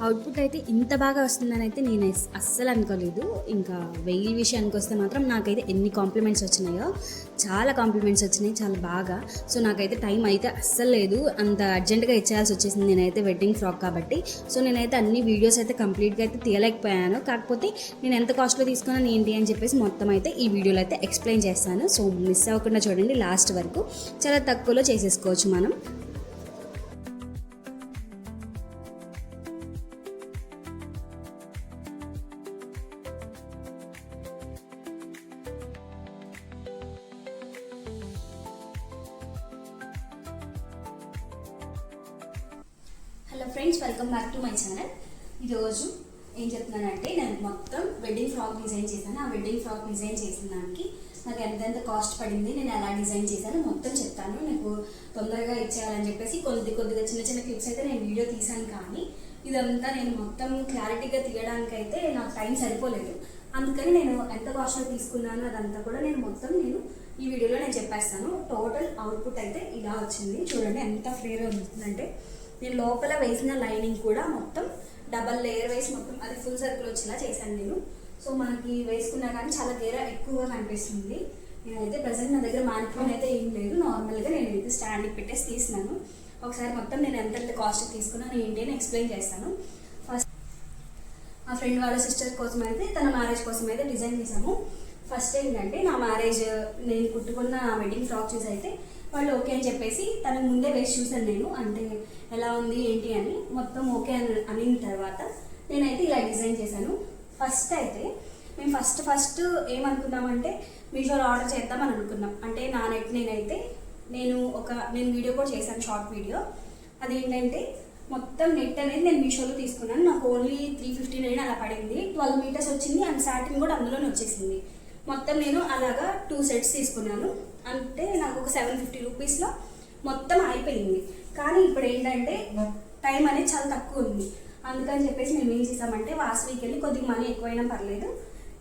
Output అయితే ఇంత బాగా వస్తుందని అయితే నేను అస్సలు అనుకోలేదు. ఇంకా వెయ్యి విషయానికి వస్తే మాత్రం నాకైతే ఎన్ని కాంప్లిమెంట్స్ వచ్చినాయో, చాలా కాంప్లిమెంట్స్ వచ్చినాయి, చాలా బాగా. సో నాకైతే టైం అయితే అస్సలు లేదు, అంత అర్జెంటుగా ఇచ్చేయాల్సి వచ్చేసింది. నేనైతే వెడ్డింగ్ ఫ్రాక్ కాబట్టి సో నేనైతే అన్ని వీడియోస్ అయితే కంప్లీట్గా అయితే తీయలేకపోయాను. కాకపోతే నేను ఎంత కాస్ట్లో తీసుకున్నాను ఏంటి అని చెప్పేసి మొత్తం అయితే ఈ వీడియోలో అయితే ఎక్స్ప్లెయిన్ చేస్తాను. సో మిస్ అవ్వకుండా చూడండి లాస్ట్ వరకు, చాలా తక్కువలో చేసేసుకోవచ్చు మనం. Hello friends, welcome back to my channel. ఈరోజు ఏం చెప్తున్నానంటే, నేను మొత్తం వెడ్డింగ్ ఫ్రాక్ డిజైన్ చేశాను. ఆ వెడ్డింగ్ ఫ్రాక్ డిజైన్ చేసిన దానికి నాకు ఎంతెంత కాస్ట్ పడింది, నేను ఎలా డిజైన్ చేశాను మొత్తం చెప్తాను. నాకు తొందరగా ఇచ్చేయాలని చెప్పేసి కొద్దిగా చిన్న చిన్న క్లిప్స్ అయితే నేను వీడియో తీశాను. కానీ ఇదంతా నేను మొత్తం క్లారిటీగా తీయడానికైతే నాకు టైం సరిపోలేదు. అందుకని నేను ఎంత కాస్ట్లో తీసుకున్నాను అదంతా కూడా నేను ఈ వీడియోలో నేను చెప్పేస్తాను. టోటల్ అవుట్పుట్ అయితే ఇలా వచ్చింది. చూడండి ఎంత ఫ్లేర్ ఉంటుందంటే, నేను లోపల వేసిన లైనింగ్ కూడా మొత్తం డబల్ లేయర్ వేసి మొత్తం అది ఫుల్ సర్కిల్ వచ్చేలా చేశాను నేను. సో మనకి వేసుకున్నా కానీ చాలా గేర ఎక్కువగా కనిపిస్తుంది. నేనైతే ప్రజెంట్ నా దగ్గర మానిక్యూన్ అయితే ఏం లేదు, నార్మల్గా నేను అయితే స్టాండ్కి పెట్టేసి తీసినాను. ఒకసారి మొత్తం నేను ఎంతెంత కాస్ట్ తీసుకున్నాను ఏంటి అని ఎక్స్ప్లెయిన్ చేస్తాను. ఫస్ట్ మా ఫ్రెండ్ వాళ్ళ సిస్టర్ కోసం అయితే, తన మ్యారేజ్ కోసం అయితే డిజైన్ చేశాము. ఫస్ట్ ఏంటంటే, నా మ్యారేజ్ నేను కుట్టుకున్న వెడ్డింగ్ ఫ్రాక్ చూసి అయితే వాళ్ళు ఓకే అని చెప్పేసి తనకు ముందే వేసి చూసాను నేను, అంటే ఎలా ఉంది ఏంటి అని. మొత్తం ఓకే అని తర్వాత నేనైతే ఇలా డిజైన్ చేశాను. ఫస్ట్ అయితే మేము ఫస్ట్ ఏమనుకున్నామంటే, మీషోలో ఆర్డర్ చేద్దామని అనుకున్నాం. అంటే నా నెట్ నేను వీడియో కూడా చేశాను, షార్ట్ వీడియో. అదేంటంటే మొత్తం నెట్ అనేది నేను మీషోలో తీసుకున్నాను. నాకు ఓన్లీ 359 అలా పడింది. 12 మీటర్స్ వచ్చింది అండ్ సాటిన్ కూడా అందులోనే వచ్చేసింది. మొత్తం నేను అలాగా 2 సెట్స్ తీసుకున్నాను. అంటే నాకు ఒక 750 రూపీస్లో మొత్తం అయిపోయింది. కానీ ఇప్పుడు ఏంటంటే టైం అనేది చాలా తక్కువ ఉంది. అందుకని చెప్పేసి మేము ఏం చేసామంటే, వాసవికి వెళ్ళి కొద్దిగా మనీ ఎక్కువైనా పర్లేదు,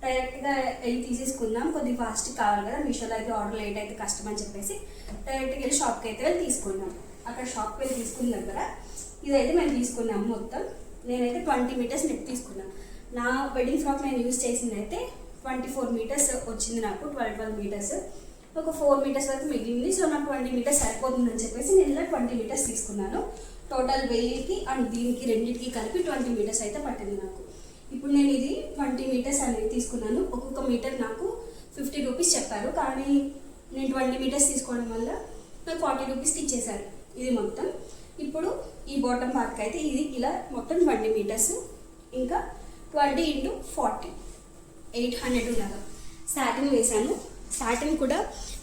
డైరెక్ట్గా వెళ్ళి తీసేసుకుందాం, కొద్దిగా ఫాస్ట్ కావాలి కదా, మీషోలో అయితే ఆర్డర్ లేట్ అయితే కష్టం అని చెప్పేసి డైరెక్ట్గా వెళ్ళి షాప్కి అయితే వెళ్ళి తీసుకున్నాం. అక్కడ షాప్కి వెళ్ళి తీసుకున్న దగ్గర ఇదైతే మేము తీసుకున్నాము. మొత్తం నేనైతే 20 మీటర్స్ నెట్ తీసుకున్నాను. నా వెడ్డింగ్ ఫ్రాక్ నేను యూజ్ చేసింది అయితే 24 మీటర్స్ వచ్చింది నాకు. 12 మీటర్స్, ఒక 4 మీటర్స్ వరకు మిగిలింది. సో నాకు 20 మీటర్స్ సరిపోతుందని చెప్పేసి నేను ఇలా 20 మీటర్స్ తీసుకున్నాను. టోటల్ వెయ్యికి అండ్ దీనికి రెండింటికి కలిపి 20 మీటర్స్ అయితే పట్టింది నాకు. ఇప్పుడు నేను ఇది 20 మీటర్స్ అనేది తీసుకున్నాను. ఒక్కొక్క మీటర్ నాకు 50 రూపీస్ చెప్పారు. కానీ నేను 20 మీటర్స్ తీసుకోవడం వల్ల నాకు 40 రూపీస్కి ఇచ్చేసారు ఇది మొత్తం. ఇప్పుడు ఈ బాటమ్ పార్ట్కి అయితే ఇది ఇలా మొత్తం 20 మీటర్స్, ఇంకా 20 × 40 800 ఉండగా సాటిన్ వేసాను. సాటిన్ కూడా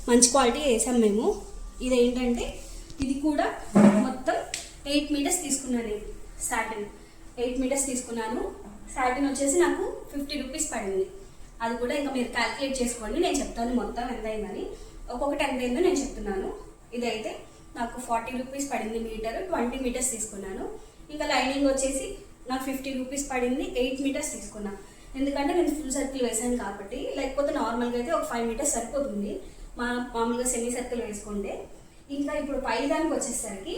మంచి క్వాలిటీ వేసాం మేము. ఇదేంటంటే ఇది కూడా మొత్తం 8 మీటర్స్ తీసుకున్నాను నేను. సాటిన్ 8 మీటర్స్ తీసుకున్నాను. సాటిన్ వచ్చేసి నాకు 50 రూపీస్ పడింది. అది కూడా ఇంకా మీరు క్యాల్కులేట్ చేసుకోండి, నేను చెప్తాను మొత్తం ఎంత అయిందని. ఒక్కొక్కటి ఎంత అయిందో నేను చెప్తున్నాను. ఇదైతే నాకు 40 రూపీస్ పడింది మీటర్. 20 మీటర్స్ తీసుకున్నాను. ఇంకా లైనింగ్ వచ్చేసి నాకు 50 రూపీస్ పడింది. 8 మీటర్స్ తీసుకున్నాను. ఎందుకంటే నేను ఫుల్ సర్కిల్ వేసాను కాబట్టి, లేకపోతే నార్మల్గా అయితే ఒక 5 మీటర్స్ సరిపోతుంది మామూలుగా సెమీ సర్కిల్ వేసుకుంటే. ఇంకా ఇప్పుడు పై దానికి వచ్చేసరికి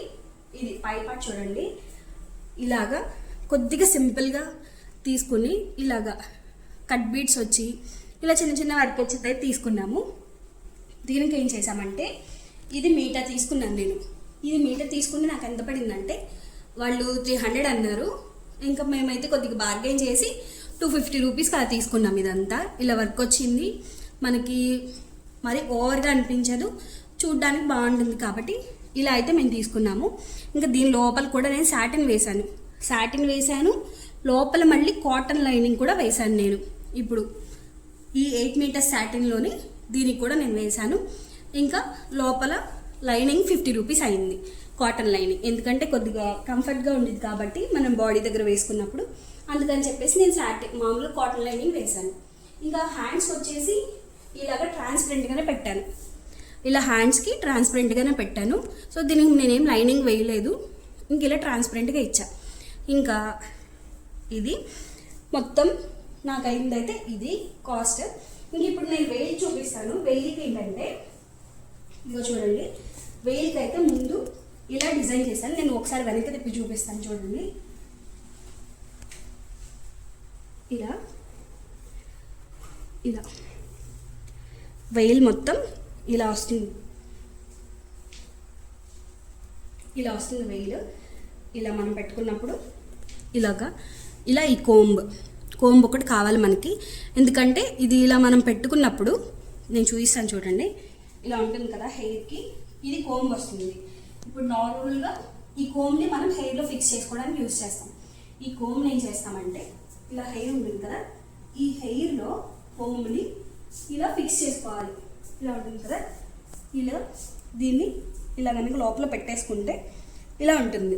ఇది పై పార్ట్ చూడండి, ఇలాగా కొద్దిగా సింపుల్గా తీసుకుని ఇలాగా కట్ బీట్స్ వచ్చి ఇలా చిన్న చిన్న వర్క్ వచ్చి తీసుకున్నాము. దీనికి ఏం చేసామంటే, ఇది మీటర్ తీసుకున్నాను నేను. ఇది మీటర్ తీసుకుని నాకు ఎంత పడిందంటే, వాళ్ళు 300 అన్నారు. ఇంకా మేమైతే కొద్దిగా బార్గెన్ చేసి 250 రూపీస్కి అలా తీసుకున్నాం. ఇదంతా ఇలా వర్క్ వచ్చింది మనకి, మరి ఓవర్గా అనిపించదు, చూడ్డానికి బాగుంటుంది కాబట్టి ఇలా అయితే మేము తీసుకున్నాము. ఇంకా దీని లోపల కూడా నేను సాటిన్ వేసాను. లోపల మళ్ళీ కాటన్ లైనింగ్ కూడా వేసాను నేను. ఇప్పుడు ఈ 8 మీటర్స్ సాటిన్లోని దీనికి కూడా నేను వేసాను. ఇంకా లోపల లైనింగ్ 50 రూపీస్ అయింది, కాటన్ లైనింగ్. ఎందుకంటే కొద్దిగా కంఫర్ట్గా ఉండేది కాబట్టి మనం బాడీ దగ్గర వేసుకున్నప్పుడు, అందుకని చెప్పేసి నేను మామూలుగా కాటన్ లైనింగ్ వేసాను. ఇంకా హ్యాండ్స్ వచ్చేసి ఇలాగ ట్రాన్స్పరెంట్గానే పెట్టాను. ఇలా హ్యాండ్స్కి ట్రాన్స్పరెంట్గానే పెట్టాను. సో దీనికి నేనేం లైనింగ్ వేయలేదు, ఇంక ఇలా ట్రాన్స్పరెంట్గా ఇచ్చా. ఇంకా ఇది మొత్తం నాకు అయిందైతే ఇది కాస్ట్. ఇంక ఇప్పుడు నేను వెయిట్ చూపిస్తాను. వెయిట్కి ఏంటంటే, ఇదిగో చూడండి, వెయిట్కి అయితే ముందు ఇలా డిజైన్ చేశాను. నేను ఒకసారి వెనక్కి తిప్పి చూపిస్తాను చూడండి. ఇలా ఇలా వెయిల్ మొత్తం ఇలా వస్తుంది, ఇలా వస్తుంది వెయిల్. ఇలా మనం పెట్టుకున్నప్పుడు ఇలా ఈ కోంబ్ ఒకటి కావాలి మనకి. ఎందుకంటే ఇది ఇలా మనం పెట్టుకున్నప్పుడు నేను చూపిస్తాను చూడండి, ఇలా ఉంటుంది కదా హెయిర్కి, ఇది కోంబ్ వస్తుంది. ఇప్పుడు నార్మల్గా ఈ కోంబ్ని మనం హెయిర్లో ఫిక్స్ చేసుకోవడానికి యూజ్ చేస్తాం. ఈ కోంబ్ని ఏం చేస్తామంటే ఇలా హెయిర్ ఉంటుంది కదా, ఈ హెయిర్లో కోంబ్ని ఇలా ఫిక్స్ చేసుకోవాలి. ఇలా ఉంటుంది కదా, ఇలా దీన్ని ఇలా కనుక లోపల పెట్టేసుకుంటే ఇలా ఉంటుంది.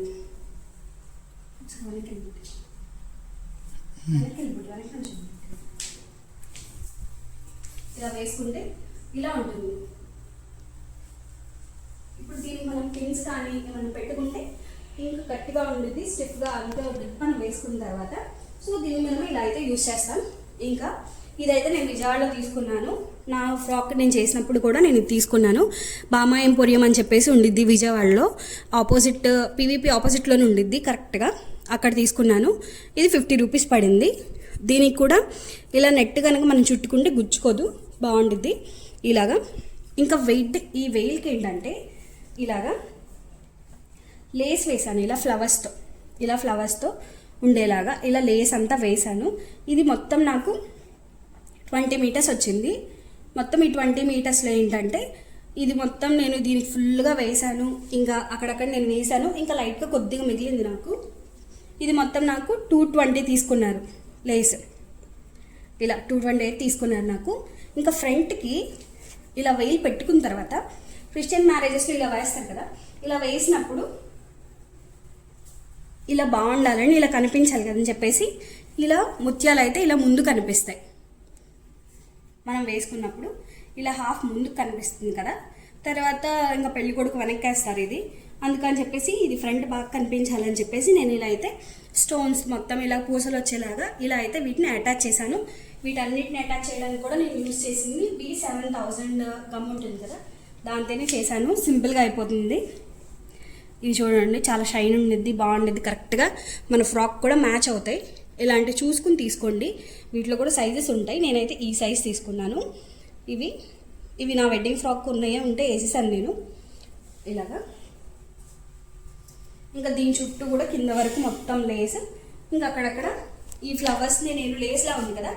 ఇలా వేసుకుంటే ఇలా ఉంటుంది. ఇప్పుడు దీన్ని మనం పిన్స్ కానీ ఏమైనా పెట్టుకుంటే ఇంకా గట్టిగా ఉంటుంది, స్టిఫ్గా అంతే ఉంటుంది మనం వేసుకున్న తర్వాత. సో దీన్ని మనం ఇలా అయితే యూజ్ చేస్తాం. ఇంకా ఇదైతే నేను విజయవాడలో తీసుకున్నాను. నా ఫ్రాక్ నేను చేసినప్పుడు కూడా నేను ఇది తీసుకున్నాను. బామా ఎంపోరియం అని చెప్పేసి ఉండిద్ది విజయవాడలో, ఆపోజిట్ పీవీపీ ఆపోజిట్లోనే ఉండిద్ది కరెక్ట్గా, అక్కడ తీసుకున్నాను. ఇది 50 రూపీస్ పడింది. దీనికి కూడా ఇలా నెట్ కనుక మనం చుట్టుకుంటే గుచ్చుకోదు, బాగుండిద్ది ఇలాగా. ఇంకా ఈ వెయిల్కి ఏంటంటే ఇలాగా లేస్ వేసాను, ఇలా ఫ్లవర్స్తో ఉండేలాగా ఇలా లేస్ అంతా వేసాను. ఇది మొత్తం నాకు 20 మీటర్స్ వచ్చింది. మొత్తం ఈ 20 మీటర్స్లో ఏంటంటే ఇది మొత్తం నేను దీనికి ఫుల్గా వేసాను. ఇంకా అక్కడక్కడ నేను వేసాను, ఇంకా లైట్గా కొద్దిగా మిగిలింది నాకు. ఇది మొత్తం నాకు 220 తీసుకున్నారు లేస్, ఇలా 228 తీసుకున్నారు నాకు. ఇంకా ఫ్రంట్కి ఇలా వెయిల్ పెట్టుకున్న తర్వాత క్రిస్టియన్ మ్యారేజెస్లో ఇలా వేస్తారు కదా, ఇలా వేసినప్పుడు ఇలా బాగుండాలని, ఇలా కనిపించాలి కదని చెప్పేసి ఇలా ముత్యాలు అయితే ఇలా ముందు కనిపిస్తాయి. మనం వేసుకున్నప్పుడు ఇలా హాఫ్ ముందుకు కనిపిస్తుంది కదా, తర్వాత ఇంకా పెళ్లి కొడుకు వెనక్కేస్తారు ఇది, అందుకని చెప్పేసి ఇది ఫ్రంట్ బాగా కనిపించాలని చెప్పేసి నేను ఇలా అయితే స్టోన్స్ మొత్తం ఇలా పూసలు వచ్చేలాగా ఇలా అయితే వీటిని అటాచ్ చేశాను. వీటన్నిటిని అటాచ్ చేయడానికి కూడా నేను యూజ్ చేసింది B7000 గమ్ ఉంటుంది కదా, దాంతోనే చేశాను. సింపుల్గా అయిపోతుంది. ఇది చూడండి, చాలా షైన్ ఉండిద్ది, బాగుండిద్ది, కరెక్ట్గా మన ఫ్రాక్ కూడా మ్యాచ్ అవుతాయి. ఇలాంటి చూసుకుని తీసుకోండి. వీటిలో కూడా సైజెస్ ఉంటాయి. నేనైతే ఈ సైజ్ తీసుకున్నాను. ఇవి నా వెడ్డింగ్ ఫ్రాక్ ఉంటే వేసేసాను నేను ఇలాగా. ఇంకా దీని చుట్టూ కూడా కింద వరకు మొత్తం లేస్, ఇంకా అక్కడక్కడ ఈ ఫ్లవర్స్ని నేను లేస్లా ఉంది కదా,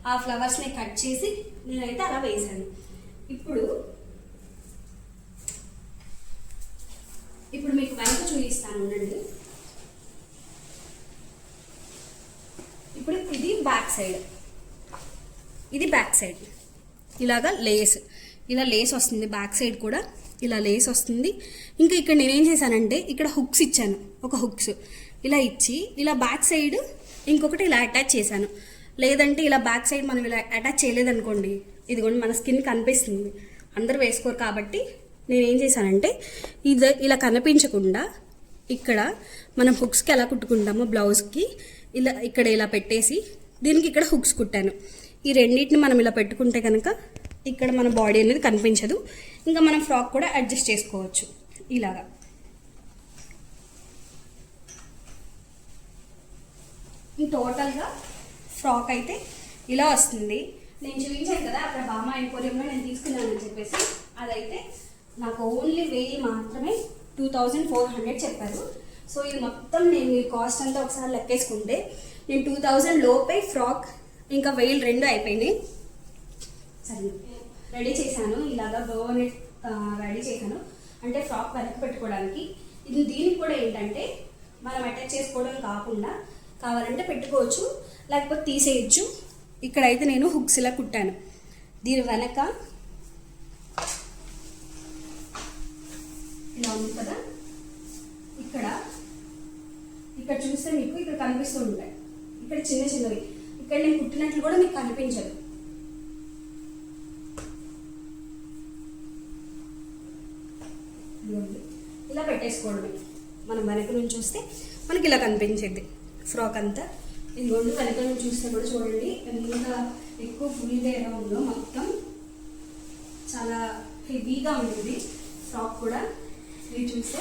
ఆ ఫ్లవర్స్ని కట్ చేసి నేనైతే అలా వేసాను. ఇప్పుడు మీకు వెనక చూపిస్తాను ఉండండి. ఇప్పుడు ఇది బ్యాక్ సైడ్ ఇలాగా ఇలా లేస్ వస్తుంది. బ్యాక్ సైడ్ కూడా ఇలా లేస్ వస్తుంది. ఇంకా ఇక్కడ నేనేం చేశానంటే ఇక్కడ హుక్స్ ఇచ్చాను, ఒక హుక్స్ ఇలా ఇచ్చి ఇలా బ్యాక్ సైడ్ ఇంకొకటి ఇలా అటాచ్ చేశాను. లేదంటే ఇలా బ్యాక్ సైడ్ మనం ఇలా అటాచ్ చేయలేదనుకోండి, ఇదిగోండి మన స్కిన్ కనిపిస్తుంది, అందరూ వేసుకోరు. కాబట్టి నేనేం చేశానంటే ఇలా కనిపించకుండా ఇక్కడ మనం హుక్స్కి ఎలా కుట్టుకుంటామో బ్లౌజ్కి ఇక్కడ ఇలా పెట్టేసి దీనికి ఇక్కడ హుక్స్ కుట్టాను. ఈ రెండింటిని మనం ఇలా పెట్టుకుంటే కనుక ఇక్కడ మన బాడీ అనేది కనిపించదు. ఇంకా మనం ఫ్రాక్ కూడా అడ్జస్ట్ చేసుకోవచ్చు ఇలాగా. టోటల్గా ఫ్రాక్ అయితే ఇలా వస్తుంది. నేను చూపించాను కదా అక్కడ బామా ఎంపోరియంలో నేను తీసుకున్నానని చెప్పేసి, అదైతే నాకు ఓన్లీ 1000 మాత్రమే 2400 చెప్పారు. సో ఇది మొత్తం నేను ఈ కాస్ట్ అంతా ఒకసారి లెక్కేసుకుంటే నేను 2000 లోపే ఫ్రాక్ ఇంకా 1000 రెండు అయిపోయినాయి. సరే రెడీ చేశాను, ఇలాగా బోనెట్ రెడీ చేశాను. అంటే ఫ్రాక్ వెనక్కి పెట్టుకోవడానికి. దీనికి కూడా ఏంటంటే మనం అటాచ్ చేసుకోవడం కాకుండా కావాలంటే పెట్టుకోవచ్చు, లేకపోతే తీసేయచ్చు. ఇక్కడైతే నేను హుక్స్ ఇలా కుట్టాను. దీని వెనక ఇలా ఉంది కదా, ఇక్కడ చూస్తే మీకు ఇక్కడ కనిపిస్తూ ఉంటాయి. ఇక్కడ చిన్నవి ఇక్కడ నేను కుట్టినట్లు కూడా మీకు కనిపించదు. ఇలా పెట్టేసుకోవడమే. మనం వెనక నుంచి చూస్తే మనకి ఇలా కనిపించేది ఫ్రాక్ అంతా. ఇదిగోండి వెనక నుంచి చూస్తే కూడా చూడండి ఎంత ఎక్కువ ఫుల్గా ఎలా ఉందో, మొత్తం చాలా హెవీగా ఉంటుంది ఫ్రాక్ కూడా. ఇది చూస్తే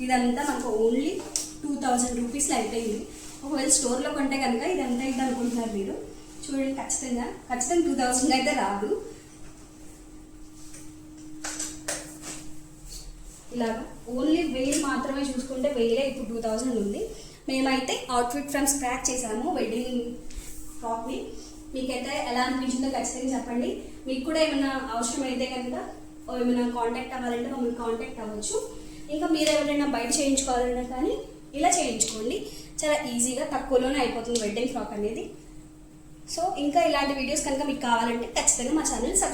ఇదంతా నాకు ఓన్లీ 2000 రూపీస్లో అయిపోయింది. ఒకవేళ స్టోర్లో కొంటే కనుక ఇది ఎంత అయితే అనుకుంటున్నారు మీరు చూడండి. ఖచ్చితంగా 2000 అయితే రాదు. ఇలాగా ఓన్లీ వేల్ మాత్రమే చూసుకుంటే వేలే ఇప్పుడు 2000 ఉంది. మేమైతే అవుట్ఫిట్ ఫ్రమ్ స్క్రాచ్ చేసాము వెడ్డింగ్ ఫ్రాక్ని. మీకైతే ఎలా అనిపించిందో ఖచ్చితంగా చెప్పండి. మీకు కూడా ఏమైనా అవసరం అయితే కనుక ఏమైనా కాంటాక్ట్ అవ్వాలంటే మమ్మల్ని కాంటాక్ట్ అవ్వచ్చు. ఇంకా మీరు ఎవరైనా బయట చేయించుకోవాలన్నా కానీ ఇలా చేయించుకోండి. చాలా ఈజీగా తక్కువలోనే అయిపోతుంది వెడ్డింగ్ ఫ్రాక్ అనేది. సో ఇంకా ఇలాంటి వీడియోస్ కనుక మీకు కావాలంటే ఖచ్చితంగా మా ఛానల్ సబ్స్క్రైబ్